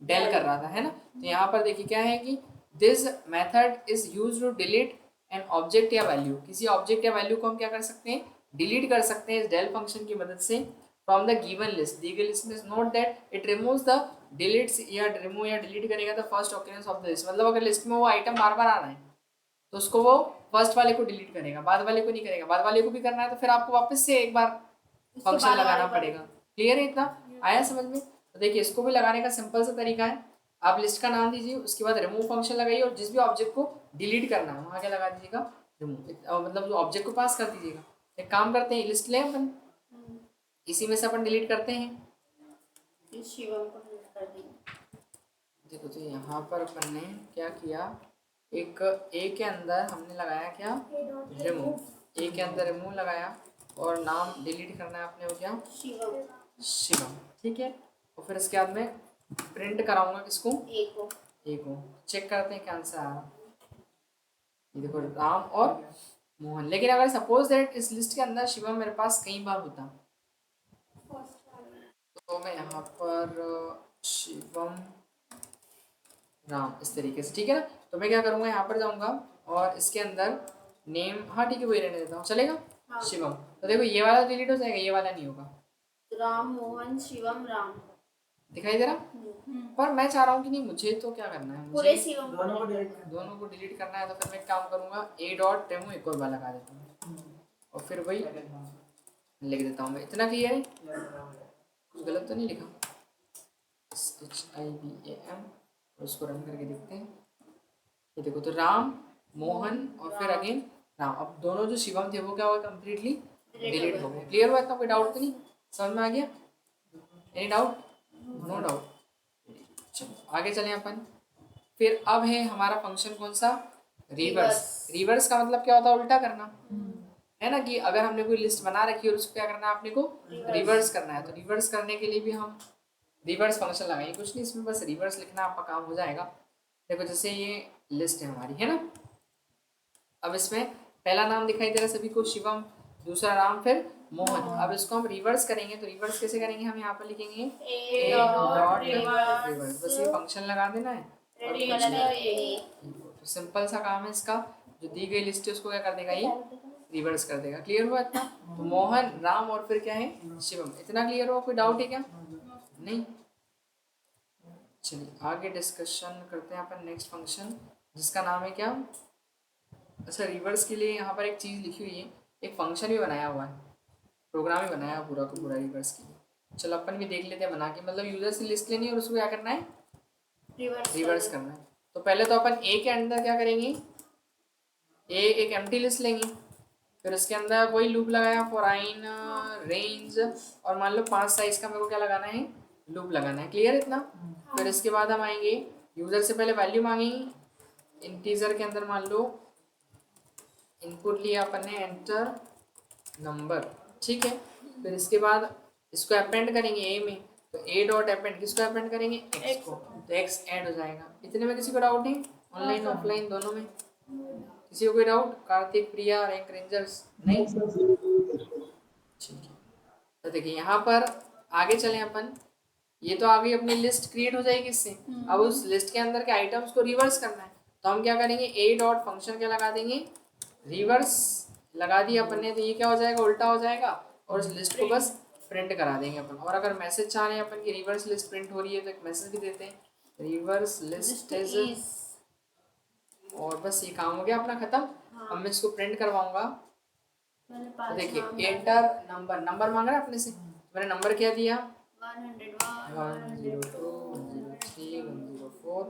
डेल कर रहा था, है ना। तो यहाँ पर देखिए क्या है कि this method is used to delete an object या वैल्यू। किसी ऑब्जेक्ट या वैल्यू को हम क्या कर सकते हैं, डिलीट कर सकते हैं इस डेल फंक्शन की मदद से फ्रॉम द गिवन लिस्ट। दी गई लिस्ट में note that it removes the deletes या रिमूव या डिलीट करेगा the first occurrence of the list. मतलब अगर लिस्ट में वो आइटम बार बार आ रहा है तो उसको वो फर्स्ट वाले को डिलीट करेगा, बाद वाले को नहीं करेगा। बाद वाले को भी करना है तो फिर आपको वापस से एक बार फंक्शन लगाना पड़ेगा। क्लियर है इतना, आया समझ में। तो देखिए इसको भी लगाने का सिंपल सा तरीका है, आप लिस्ट का नाम दीजिए, उसके बाद रिमूव फंक्शन लगाइए और जिस भी ऑब्जेक्ट को डिलीट करना है वहाँ क्या लगा दीजिएगा, रिमूव, मतलब जो ऑब्जेक्ट को पास कर दीजिएगा। एक काम करते हैं, लिस्ट लें अपन, इसी में से अपन डिलीट करते हैं शिवम को डिलीट कर देंगे। देखो तो यहाँ पर अपन ने क्या किया, एक ए के अंदर हमने लगाया क्या, रिमूव। ए के अंदर रिमूव लगाया और नाम डिलीट करना है अपने, हो गया शिवम। ठीक है, और फिर इसके बाद में प्रिंट कराऊंगा किसको, ए को। चेक करते हैं क्या आंसर आ रहा। ये देखो राम और मोहन। लेकिन अगर सपोज दैट इस लिस्ट के अंदर शिवम मेरे पास कई बार होता तो मैं यहाँ पर शिवम राम इस तरीके से, ठीक है ना। तो मैं क्या करूँगा, यहाँ पर जाऊँगा और इसके अंदर नेम, हाँ ठीक है वही रहने देता हूँ, चलेगा। हाँ। शिवम, तो देखो ये वाला डिलीट हो जाएगा, ये वाला नहीं होगा। राम, मोहन, शिवम, राम दिखाई दे रहा, पर मैं चाह रहा हूँ कि नहीं, मुझे तो क्या करना है, पूरे शिवम दोनों को डिलीट करना है। तो फिर मैं एक काम करूँगा, ए डॉट रिमूव एक और बार लगा देता हूँ और फिर वही लिख देता हूँ मैं। इतना क्लियर है, कुछ गलत तो नहीं लिखा। HIVAM, उसको रन करके देखते हैं। ये देखो तो राम, मोहन और फिर अगेन राम। अब दोनों जो शिवम थे वो क्या हुआ, कम्प्लीटली डिलीट हो गए। क्लियर हुआ? इतना कोई डाउट तो नहीं? समझ में आ गया? Any doubt? No doubt. चलो आगे चलें अपन। फिर अब है हमारा फंक्शन कौन सा? रिवर्स। रिवर्स का मतलब क्या होता है? उल्टा करना, है ना। कि अगर हमने कोई लिस्ट बना रखी है और उसको क्या करना है आपने को? रिवर्स करना है। तो रिवर्स करने के लिए भी हम रिवर्स फंक्शन लगाएंगे। कुछ नहीं, इसमें बस रिवर्स लिखना आपका काम हो जाएगा। देखो जैसे ये लिस्ट है हमारी, है ना। अब इसमें पहला नाम दिखाई दे रहा है सभी को, शिवम। दूसरा नाम फिर मोहन। अब इसको हम रिवर्स करेंगे, तो रिवर्स कैसे करेंगे? हम यहाँ पर लिखेंगे ए डॉट रिवर्स। बस ये फंक्शन लगा देना है और कुछ नहीं। तो सिंपल सा काम है इसका। जो दी गई लिस्ट है उसको क्या कर देगा? ये रिवर्स कर देगा। क्लियर हुआ इतना? तो मोहन, राम और फिर क्या है? शिवम। इतना क्लियर हुआ? कोई डाउट है क्या? नहीं। चलिए आगे डिस्कशन करते हैं अपन नेक्स्ट फंक्शन, जिसका नाम है क्या? अच्छा, रिवर्स के लिए यहाँ पर एक चीज़ लिखी हुई है, एक फंक्शन भी बनाया हुआ है, प्रोग्राम ही बनाया है पूरा का पूरा रिवर्स के लिए। चलो अपन भी देख लेते हैं बना के। मतलब यूजर से लिस्ट लेनी है और उसको क्या करना है? रिवर्स करना है। तो पहले तो अपन ए के अंदर क्या करेंगे? ए एक एम्प्टी लिस्ट लेंगे, फिर उसके अंदर वही लूप लगाया फॉराइन रेंज, और मान लो 5 साइज का मेरे को क्या लगाना है? लूप लगाना है। क्लियर इतना? फिर इसके बाद हम आएंगे, यूजर से पहले वैल्यू मांगेंगे। इंटीजर के अंदर मान लो इनपुट लिया अपन ने, एंटर नंबर, ठीक है। फिर इसके बाद इसको अपेंड करेंगे ए में, तो ए डॉट अपेंड किसको अपेंड करेंगे? एक्स को। तो एक्स ऐड हो जाएगा। इतने में किसी को डाउट नहीं? ऑनलाइन ऑफलाइन दोनों में किसी को कोई डाउट? कार्तिक, प्रिया, रैंक रेंजर्स? नहीं, ठीक है। तो देखिए यहाँ पर आगे चलें अपन। ये तो आ गई अपनी लिस्ट, क्रिएट हो जाएगी इससे। अब उस लिस्ट के अंदर के आइटम्स को रिवर्स करना है, तो हम क्या करेंगे? ए डॉट फंक्शन क्या लगा देंगे? रिवर्स लगा दिया अपन ने, तो ये क्या हो जाएगा? उल्टा हो जाएगा, और उस लिस्ट को बस प्रिंट करा देंगे अपन। और अगर मैसेज चाह रहे हैं अपन की रिवर्स लिस्ट प्रिंट हो रही है, तो एक मैसेज भी देते हैं, रिवर्स लिस्ट इज, और बस ये काम हो गया अपना खत्म। अब मैं इसको प्रिंट करवाऊंगा। तो देखिए एंटर नंबर, नंबर मांग रहा है अपने से, मैंने नंबर क्या दिया? 102 103 104,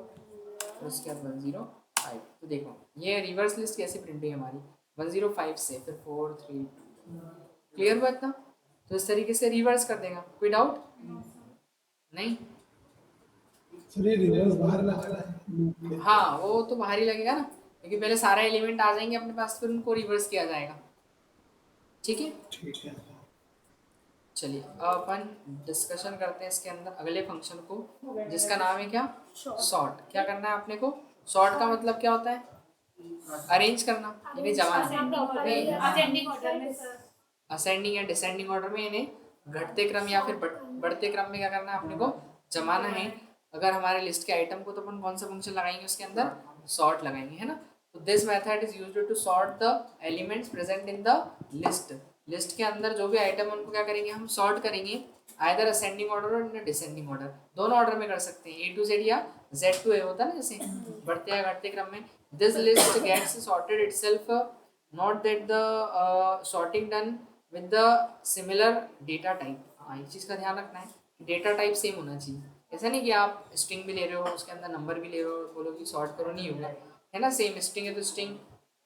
उसके बाद 105। तो देखो ये रिवर्स लिस्ट कैसे प्रिंट हुई हमारी? 105 से फिर 4 3 2। क्लियर हुआ इतना? तो इस तरीके से रिवर्स कर देगा। कोई डाउट नहीं? रिवर्स बाहर लगा है। हाँ वो तो बाहर ही लगेगा ना, क्योंकि पहले सारा एलिमेंट आ जाएंगे अपने पास, फिर उनको रिवर्स किया जाएगा। ठीक है, ठीक है। चलिए अब अपन डिस्कशन करते हैं इसके अंदर अगले फंक्शन को, जिसका नाम है क्या? सॉर्ट। क्या करना है अपने को? सॉर्ट का मतलब क्या होता है? अरेंज करना, यानी जमाना। असेंडिंग ऑर्डर में सर। असेंडिंग या डिसेंडिंग ऑर्डर में, यानी घटते क्रम या फिर बढ़ते क्रम में क्या करना है अपने को? जमाना है। अगर हमारे लिस्ट के आइटम को, तो अपन कौन सा फंक्शन लगाएंगे उसके अंदर? सॉर्ट लगाएंगे, है ना। तो this method is used to sort the elements present in the list. List के अंदर जो भी आइटम उनको क्या करेंगे? हम सॉर्ट करेंगे, आइदर असेंडिंग ऑर्डर और डिसेंडिंग ऑर्डर, दोनों ऑर्डर में कर सकते हैं। ए टू जेड या जेड टू ए होता है ना, जैसे बढ़ते या घटते क्रम में। This list gets sorted itself, not that the sorting done with the similar data type. हाँ, इस चीज़ का ध्यान रखना है, डेटा टाइप सेम होना चाहिए। ऐसा नहीं कि आप स्ट्रिंग भी ले रहे हो, उसके अंदर नंबर भी ले रहे हो, बोलो कि सॉर्ट करो, नहीं होगा, है ना। सेम स्ट्रिंग है तो स्ट्रिंग,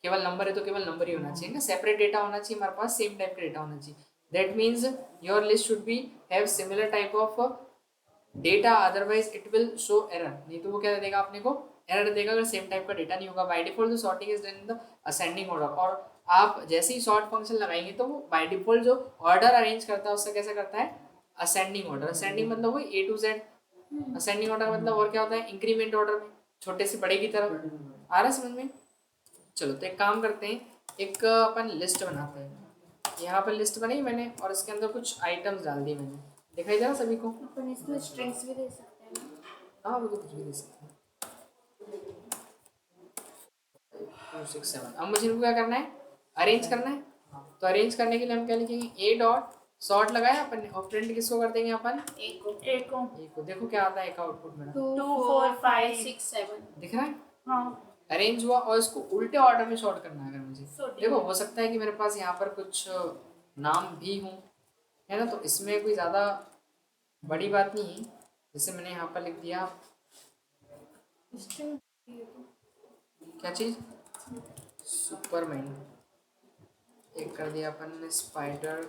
केवल नंबर है तो केवल नंबर ही होना चाहिए ना। सेपरेट डेटा होना चाहिए हमारे पास, सेम टाइप का डेटा होना चाहिए। That means your list should be have similar type of data, otherwise it will show error. नहीं तो वो क्या देगा अपने को? एरर देगा अगर सेम टाइप का डेटा नहीं होगा। बाय डिफॉल्ट जो sorting is done in the ascending order, और आप जैसे ही सॉर्ट फंक्शन लगाएंगे तो वो बाय डिफॉल्ट जो ऑर्डर अरेंज करता है उससे कैसे करता है? Ascending order. असेंडिंग मतलब वही ए टू जेड। असेंडिंग ऑर्डर मतलब और क्या होता है? इंक्रीमेंट ऑर्डर में, छोटे से बड़े की तरफ। आ रहा है समझ में? चलो तो एक काम करते हैं, एक अपन लिस्ट बनाते हैं। यहाँ पर लिस्ट बनाई मैंने, और इसके अंदर कुछ आइटम्स डाल दिए मैंने, दिखाई दे रहा सभी को? अपन इसमें स्ट्रिंग्स भी दे सकते हैं ना। हाँ वो तो कुछ भी दे सकते हैं। 2 6 7। अब मुझे इनको क्या करना है? अरेंज करना है। तो अरेंज करने के लिए हम क्या लिखेंगे? ए डॉट सॉर्ट लगाया अपन ने, और प्रिंट किसको कर देंगे अपन? एक को ए को। देखो क्या आता है एक आउटपुट मेरा, 2 4 5 6 7 दिख रहा है? हाँ अरेंज हुआ, और इसको उल्टे ऑर्डर में सॉर्ट करना है अगर मुझे। Sorting। देखो हो सकता है कि मेरे पास यहाँ पर कुछ नाम भी हों, है ना, तो इसमें कोई ज़्यादा बड़ी बात नहीं है। जैसे मैंने यहाँ पर लिख दिया क्या चीज़? सुपरमैन। एक कर दिया अपन ने स्पाइडर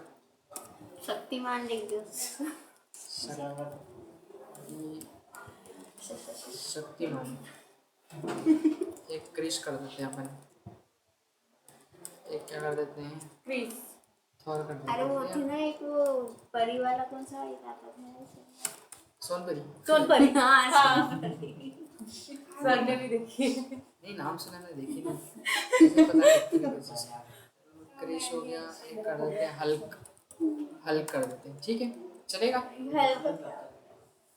शक्तिमान लिख दो। शक्तिमान। एक क्रिश कर देते हैं अपन। एक क्या कर देते हैं, क्रिस। थॉर कर देते अरे वो हैं। थी ना एक वो परी वाला, कौन सा एक आता था? सोनपरी। सोनपरी। हाँ, सर ने भी देखी। नहीं, नाम सुना मैं, देखी नहीं। मुझे पता है कितनी वजह से। क्रिश हो गया। एक कर देते हैं हल्क। हल्क कर देते हैं, ठीक है, चलेगा।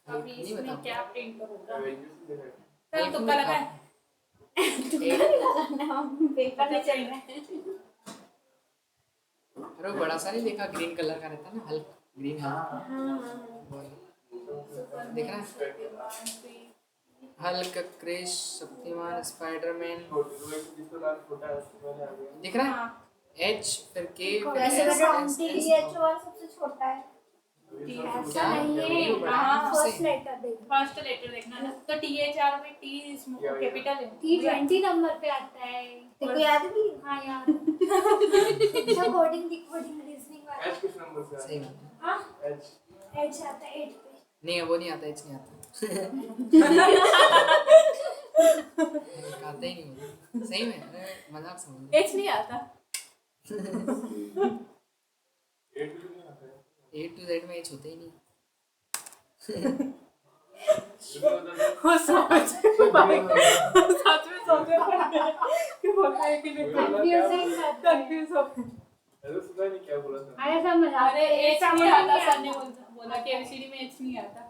अभी नहीं इसमें बता। क्या प्रिंट करूँगा? सर एक तुक्का नहीं लगा था। है। पेपर में चल रहा है। अरे वो बड़ा सा नहीं देखा, ग्रीन कलर का रहता है ना, हल्क, ग्रीन हल्क। दिख रहा है? हल्क, क्रिश, शक्तिमान, स्पाइडरमैन, दिख रहा है? एच फिर के फिर वैसे एस तो एस टी एस एच और सबसे छोटा है। ऐसा क्या? नहीं ये है, बड़ा है हाँ, सबसे। फर्स्ट लेटर देखो। फर्स्ट लेटर देखना ना, तो THR में T कैपिटल है। T20 नंबर पे आता है। तेरे को याद भी? हाँ याद है। कोडिंग डिकोडिंग रीजनिंग वाला। एच किस नंबर से सही आया? बात है। हाँ, एच एच आता है 8 पे। नहीं, वो नहीं आता, एच नहीं आता। आता ही नहीं मुझे, सही में, अरे मजाक समझ लो। H नहीं आता। एट भी नहीं आता है। ए टू जेड में एच होते ही नहीं। वो समझ पाएगा। सच में सोचे कि होता है कि नहीं। कंफ्यूजिंग रहता है। कंफ्यूज हो। ऐसा सुना नहीं, क्या बोला था? अरे समझ आ अरे H नहीं आता, सर ने बोला कि ABCD में H नहीं आता।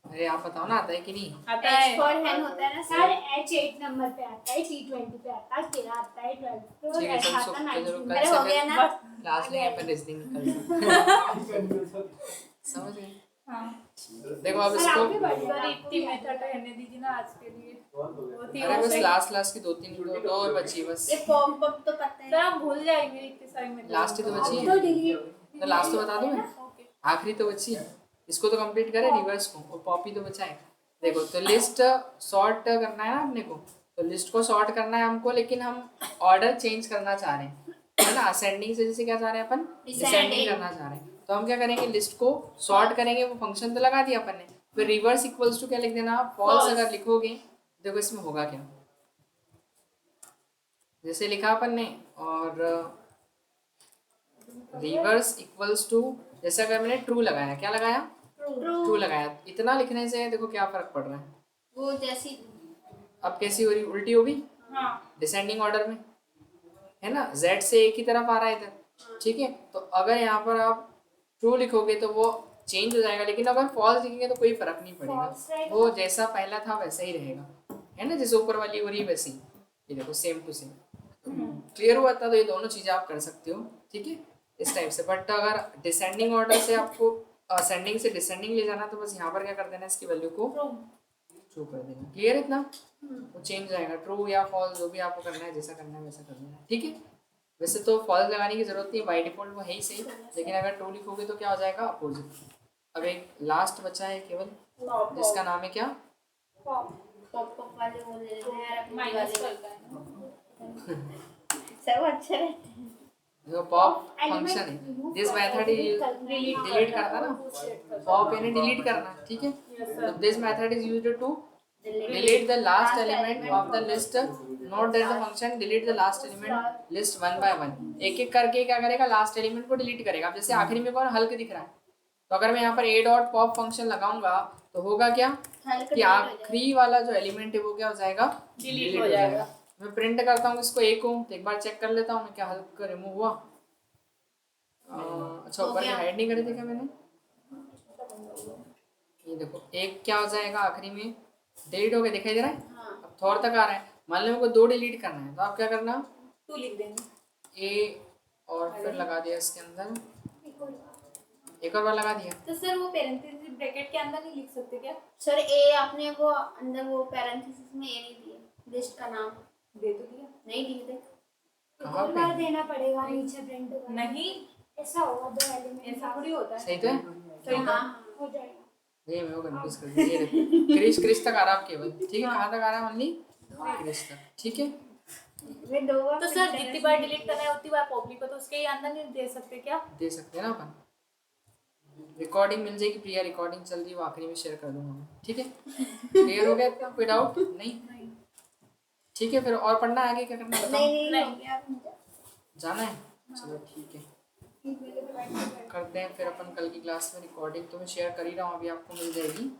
अरे आप बताओ ना, आता है कि नहीं? आता H है। for hen होता है ना सर। H 8 नंबर पे आता है, T20 पे आता है, तेरा आता है 12 पे, ठीक है, H चल आता सुख है के जरूर 19 कल पे। अरे से हो गया फिर ना? क्लास नहीं अपन रीजनिंग निकल समझ गए? हाँ। देखो अब सर इसको, आप भी बढ़ सर गए, इतनी मेथड रहने दीजिए ना आज के लिए। बहुत हो गया। बहुत ही अरे बस सही। लास्ट की 2-3 और बची बस। ये पॉप अप तो पता है। सर हम भूल जाएंगे इतनी सारी मेथड। लास्ट ही तो बची अब तो है, डिलीट। तो लास्ट तो बता दूं मैं, ओके। आखिरी तो बची है। इसको तो कंप्लीट करें, रिवर्स को, और कॉपी तो बचा है। देखो, तो लिस्ट सॉर्ट करना है ना अपने को, तो लिस्ट को सॉर्ट करना है हमको, लेकिन हम ऑर्डर चेंज करना चाह रहे हैं, है ना। असेंडिंग से जैसे क्या चाह रहे हैं अपन, डिसेंडिंग करना चाह रहे हैं। तो हम क्या करेंगे, लिस्ट को सॉर्ट करेंगे, वो फंक्शन तो लगा दिया अपन ने, फिर रिवर्स इक्वल्स टू क्या लिख देना, फॉल्स अगर लिखोगे, देखो इसमें होगा क्या, जैसे लिखा अपन ने, और रिवर्स इक्वल्स टू, जैसे अगर मैंने ट्रू लगाया, क्या लगाया, ट्रू लगाया, इतना लिखने से देखो क्या फर्क पड़ रहा है। वो जैसी अब कैसी हो रही, उल्टी होगी, हाँ। डिसेंडिंग ऑर्डर में, है ना, z से एक ही तरफ आ रहा है इधर, ठीक है। तो अगर यहाँ पर आप ट्रू लिखोगे तो वो चेंज हो जाएगा, लेकिन अगर फॉल्स लिखेंगे तो कोई फर्क नहीं पड़ेगा, वो जैसा पहला था वैसा ही रहेगा, है ना, जैसे ऊपर वाली हो रही है वैसी। ये देखो सेम टू सेम, क्लियर हुआ था। तो ये दोनों चीजें आप कर सकते हो, ठीक है, इस टाइप से। बट अगर डिसेंडिंग ऑर्डर से आपको असेंडिंग से डिसेंडिंग ले जाना, तो बस यहाँ पर क्या कर देना, इसकी वैल्यू को ट्रू कर देना। क्लियर है इतना? वो चेंज जाएगा, ट्रू या फॉल्स, जो भी आपको करना है, जैसा करना है वैसा कर देना, ठीक है। वैसे तो फॉल्स लगाने की जरूरत नहीं, बाय डिफॉल्ट वो है ही सही, लेकिन अगर ट्रू लिखोगे तो क्या हो जाएगा, अपोजिट। अब एक लास्ट बचा है केवल, जिसका नाम है क्या, पॉप वाले वो ले लेते हैं यार, माइनस करता है ना। सर वो अच्छे रहते हैं। जो पॉप फंक्शन है, दिस मेथड इज डिलीट करना ना, पॉप यानी डिलीट करना, ठीक है। तो this method is used to delete the last element of the list. Note that the function delete the last element list one by one. एक एक करके क्या करेगा, लास्ट एलिमेंट को डिलीट करेगा। अब जैसे आखिरी में कौन हल्क दिख रहा है, तो अगर मैं यहाँ पर a डॉट पॉप फंक्शन लगाऊंगा तो होगा क्या, कि आखिरी वाला जो एलिमेंट है वो क्या हो जाएगा, डिलीट हो जाएगा। मैं प्रिंट करता हूँ इसको एक को, तो एक बार चेक कर लेता हूँ मैं, क्या हल्क का रिमूव हुआ। अच्छा, ऊपर की हाइड नहीं करे थे क्या मैंने, ये देखो एक क्या हो जाएगा, आखिरी में डिलीट हो गया, दिखाई दे रहा है। अब थोड़ा तक आ रहा है, मान लो मेरे को 2 डिलीट करना है, तो आप क्या करना, 2 लिख देंगे, ए और फिर लगा दिया इसके अंदर, एक और बार लगा दिया। तो सर वो पेरेंथेसिस ब्रैकेट के अंदर नहीं लिख सकते क्या? सर ए आपने वो अंदर वो पैरेंथेसिस में ए नहीं दिया, लिस्ट का नाम दे तो दिया। नहीं दिए थे। कहाँ बार पे, देना पड़ेगा नीचे प्रिंट करना। नहीं, ऐसा होगा, 2 एलिमेंट ऐसा थोड़ी होता है। सही तो है, सही तो। हाँ हो जाएगा। ये मैं वो कंफ्यूज कर दिया। ये देखो क्रिश क्रिश तक आ रहा है केवल, ठीक है, कहाँ तक आ रहा है, ओनली क्रिश तक, ठीक है। वे 2 बार तो सर जितनी बार डिलीट करना है उतनी बार पब्लिक को, तो उसके ही अंदर नहीं दे सकते क्या? दे सकते हैं ना अपन। रिकॉर्डिंग मिल जाएगी, प्रिया रिकॉर्डिंग चल रही है, वो आखिरी में शेयर कर दूंगा मैं, ठीक है। क्लियर हो गया इतना, कोई डाउट नहीं? ठीक है, फिर और पढ़ना है आगे, क्या करना है बताओ। नहीं हो गया जाना है, चलो ठीक है, करते हैं फिर अपन कल की क्लास में रिकॉर्डिंग। तो मैं शेयर कर ही रहा हूँ, अभी आपको मिल जाएगी।